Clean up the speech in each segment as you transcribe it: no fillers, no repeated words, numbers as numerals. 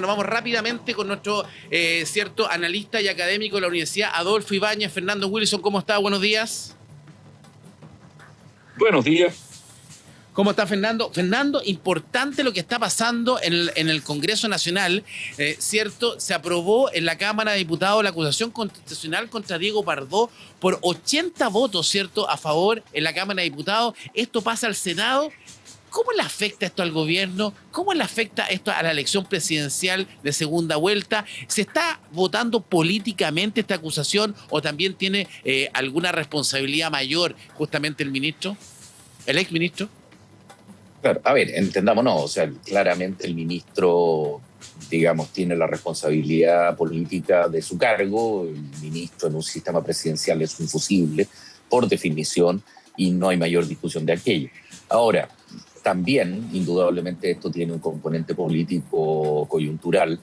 nos vamos rápidamente con nuestro cierto analista y académico de la Universidad, Adolfo Ibáñez. Fernando Wilson, ¿cómo está? Buenos días. Buenos días. ¿Cómo está, Fernando? Fernando, importante lo que está pasando en el Congreso Nacional, ¿cierto? Se aprobó en la Cámara de Diputados la acusación constitucional contra Diego Pardo por 80 votos, ¿cierto?, a favor en la Cámara de Diputados. Esto pasa al Senado. ¿Cómo le afecta esto al gobierno? ¿Cómo le afecta esto a la elección presidencial de segunda vuelta? ¿Se está votando políticamente esta acusación o también tiene alguna responsabilidad mayor justamente el ministro, el exministro? Claro, a ver, entendámonos, o sea, claramente el ministro, digamos, tiene la responsabilidad política de su cargo. El ministro en un sistema presidencial es un fusible, por definición, y no hay mayor discusión de aquello. Ahora, también, indudablemente, esto tiene un componente político coyuntural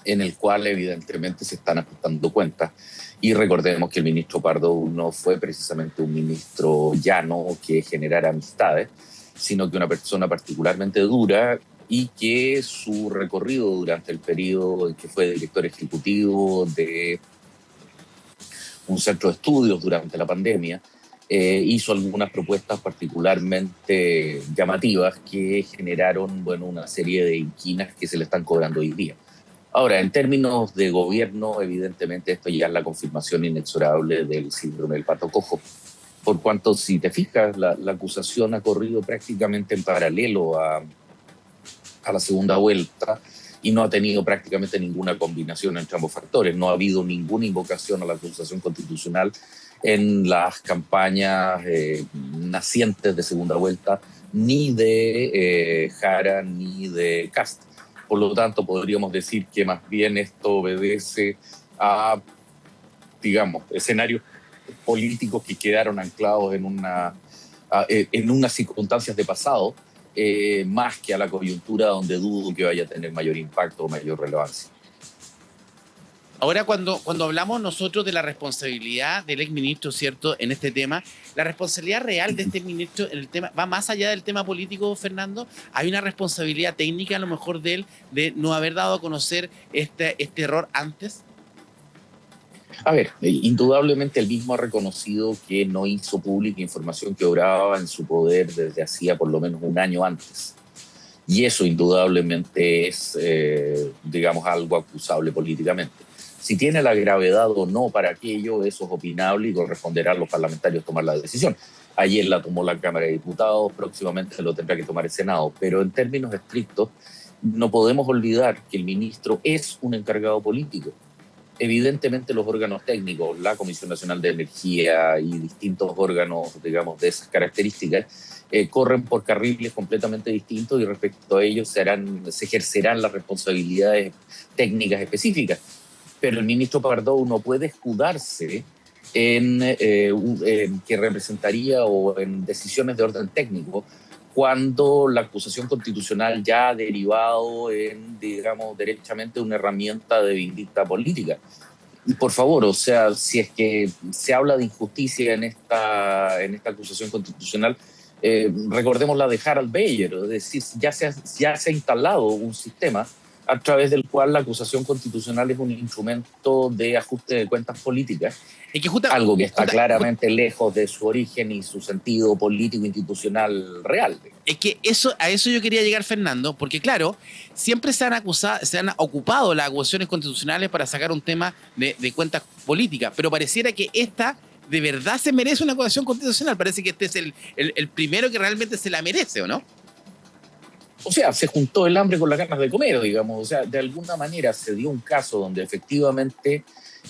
en el cual evidentemente se están ajustando cuentas. Y recordemos que el ministro Pardo no fue precisamente un ministro llano que generara amistades, sino que una persona particularmente dura y que su recorrido durante el periodo en que fue director ejecutivo de un centro de estudios durante la pandemia, hizo algunas propuestas particularmente llamativas que generaron, bueno, una serie de inquinas que se le están cobrando hoy día. Ahora, en términos de gobierno, evidentemente esto ya es la confirmación inexorable del síndrome del pato cojo. Por cuanto, si te fijas, la acusación ha corrido prácticamente en paralelo a la segunda vuelta y no ha tenido prácticamente ninguna combinación entre ambos factores. No ha habido ninguna invocación a la acusación constitucional en las campañas nacientes de segunda vuelta, ni de Jara ni de Kast. Por lo tanto, podríamos decir que más bien esto obedece a, digamos, escenarios políticos que quedaron anclados en unas circunstancias de pasado, más que a la coyuntura donde dudo que vaya a tener mayor impacto o mayor relevancia. Ahora, cuando hablamos nosotros de la responsabilidad del exministro, ¿cierto?, en este tema, la responsabilidad real de este ministro en el tema va más allá del tema político, Fernando. Hay una responsabilidad técnica a lo mejor de él de no haber dado a conocer este error antes. A ver, indudablemente él mismo ha reconocido que no hizo pública información que obraba en su poder desde hacía por lo menos un año antes. Y eso indudablemente es, digamos, algo acusable políticamente. Si tiene la gravedad o no para aquello, eso es opinable y corresponderá a los parlamentarios tomar la decisión. Ayer la tomó la Cámara de Diputados, próximamente lo tendrá que tomar el Senado. Pero en términos estrictos, no podemos olvidar que el ministro es un encargado político. Evidentemente los órganos técnicos, la Comisión Nacional de Energía y distintos órganos, digamos, de esas características, corren por carriles completamente distintos y respecto a ellos se ejercerán las responsabilidades técnicas específicas. Pero el ministro Pardo no puede escudarse en que representaría o en decisiones de orden técnico cuando la acusación constitucional ya ha derivado en, digamos, derechamente una herramienta de vindicta política. Y por favor, o sea, si es que se habla de injusticia en esta acusación constitucional, recordemos la de Harald Beyer, es decir, ya se ha instalado un sistema a través del cual la acusación constitucional es un instrumento de ajuste de cuentas políticas, algo que está claramente lejos de su origen y su sentido político institucional real. Es que a eso yo quería llegar, Fernando, porque claro, siempre se han ocupado las acusaciones constitucionales para sacar un tema de cuentas políticas, pero pareciera que esta de verdad se merece una acusación constitucional. Parece que este es el primero que realmente se la merece, ¿o no? O sea, se juntó el hambre con las ganas de comer, digamos. O sea, de alguna manera se dio un caso donde efectivamente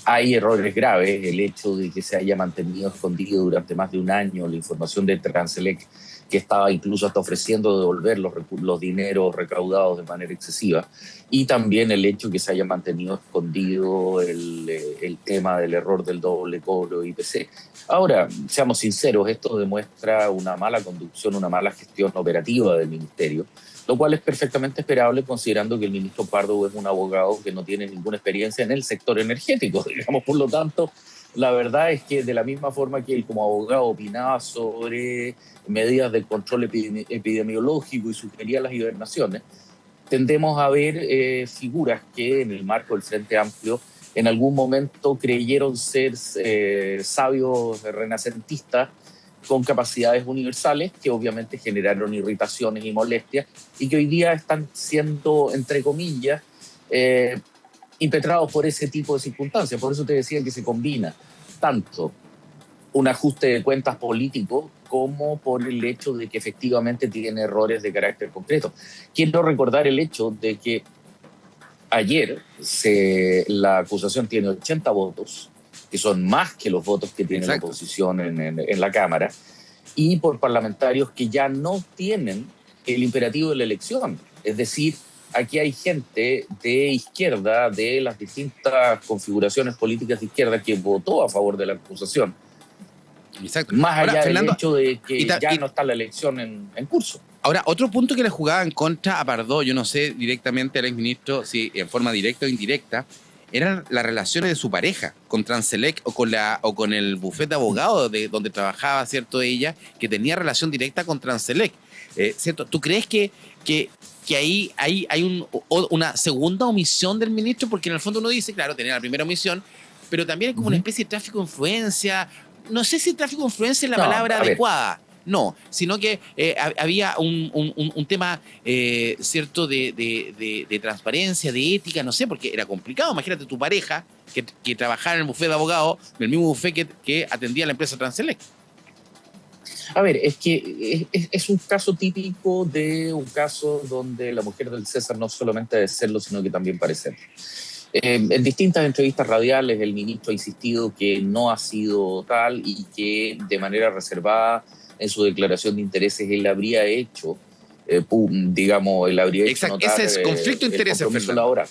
hay errores graves. El hecho de que se haya mantenido escondido durante más de un año la información de Transelec, que estaba incluso hasta ofreciendo devolver los dineros recaudados de manera excesiva. Y también el hecho de que se haya mantenido escondido el tema del error del doble cobro IPC. Ahora, seamos sinceros, esto demuestra una mala conducción, una mala gestión operativa del ministerio, lo cual es perfectamente esperable considerando que el ministro Pardo es un abogado que no tiene ninguna experiencia en el sector energético, digamos. Por lo tanto, la verdad es que de la misma forma que él como abogado opinaba sobre medidas de control epidemiológico y sugería las hibernaciones, tendemos a ver figuras que en el marco del Frente Amplio en algún momento creyeron ser sabios renacentistas con capacidades universales que obviamente generaron irritaciones y molestias y que hoy día están siendo, entre comillas, impetrados por ese tipo de circunstancias. Por eso te decía que se combina tanto un ajuste de cuentas político como por el hecho de que efectivamente tiene errores de carácter concreto. Quiero recordar el hecho de que ayer la acusación tiene 80 votos, que son más que los votos que tiene la oposición en la Cámara, y por parlamentarios que ya no tienen el imperativo de la elección. Es decir, aquí hay gente de izquierda, de las distintas configuraciones políticas de izquierda, que votó a favor de la acusación. Exacto. Más allá ahora, Fernando, del hecho de que ya no está la elección en curso. Ahora, otro punto que le jugaba en contra a Pardo, yo no sé directamente al exministro, si en forma directa o indirecta, eran las relaciones de su pareja con Transelec o con el bufete de abogados donde trabajaba, ¿cierto? Ella, que tenía relación directa con Transelec, ¿cierto? ¿Tú crees que ahí hay una segunda omisión del ministro? Porque en el fondo uno dice, claro, tenía la primera omisión, pero también hay como una especie de tráfico de influencia. No sé si tráfico de influencia es la palabra adecuada. No, sino que había un tema, cierto, de transparencia, de ética, no sé, porque era complicado. Imagínate tu pareja que trabajara en el bufete de abogados, del mismo bufete que atendía la empresa Transelec. A ver, es que es un caso típico de un caso donde la mujer del César no solamente debe serlo, sino que también parecerlo. En distintas entrevistas radiales el ministro ha insistido que no ha sido tal y que de manera reservada en su declaración de intereses él habría hecho, él habría hecho notar ese es conflicto de intereses, laboral.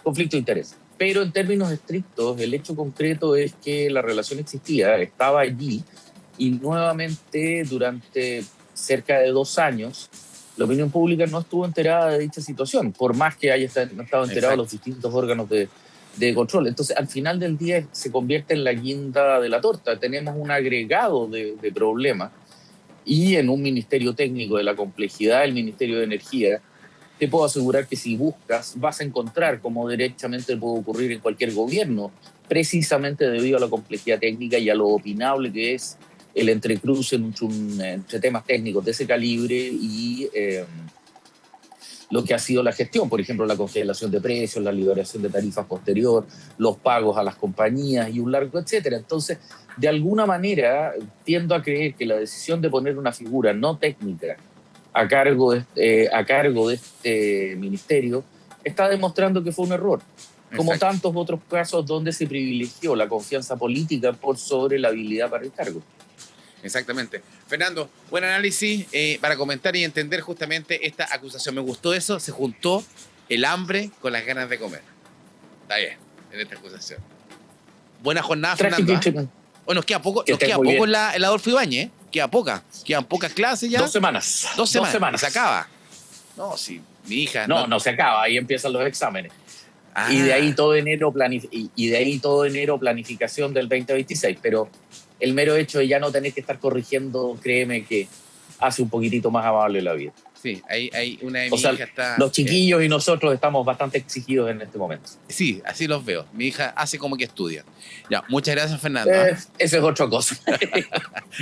Conflicto de intereses. Pero en términos estrictos, el hecho concreto es que la relación existía, estaba allí, y nuevamente durante cerca de 2 años la opinión pública no estuvo enterada de dicha situación, por más que haya estado enterado los distintos órganos de control. Entonces, al final del día se convierte en la guinda de la torta. Tenemos un agregado de problemas. Y en un ministerio técnico de la complejidad del Ministerio de Energía, te puedo asegurar que si buscas vas a encontrar, como derechamente puede ocurrir en cualquier gobierno, precisamente debido a la complejidad técnica y a lo opinable que es el entrecruce entre temas técnicos de ese calibre y lo que ha sido la gestión, por ejemplo, la congelación de precios, la liberación de tarifas posterior, los pagos a las compañías y un largo etcétera. Entonces, de alguna manera, tiendo a creer que la decisión de poner una figura no técnica a cargo de este ministerio está demostrando que fue un error, como tantos otros casos donde se privilegió la confianza política por sobre la habilidad para el cargo. Exactamente. Fernando, buen análisis para comentar y entender justamente esta acusación. Me gustó eso, se juntó el hambre con las ganas de comer. Está bien, en esta acusación. Buena jornada, Fernando. Bueno, nos queda poco el Adolfo Ibáñez, quedan pocas clases ya. 2 semanas. 2 semanas. Y se acaba. No, sí, mi hija. No se acaba, ahí empiezan los exámenes. Y de ahí todo enero planificación del 2026, pero el mero hecho de ya no tener que estar corrigiendo, créeme que hace un poquitito más amable la vida. Sí, hay una de mis hijas está... Los chiquillos y nosotros estamos bastante exigidos en este momento. Sí, así los veo. Mi hija hace como que estudia. Ya, muchas gracias, Fernando. Eso es otra cosa.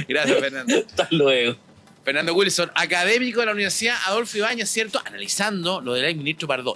Gracias, Fernando. Hasta luego. Fernando Wilson, académico de la Universidad Adolfo Ibáñez, ¿cierto? Analizando lo del exministro Pardo.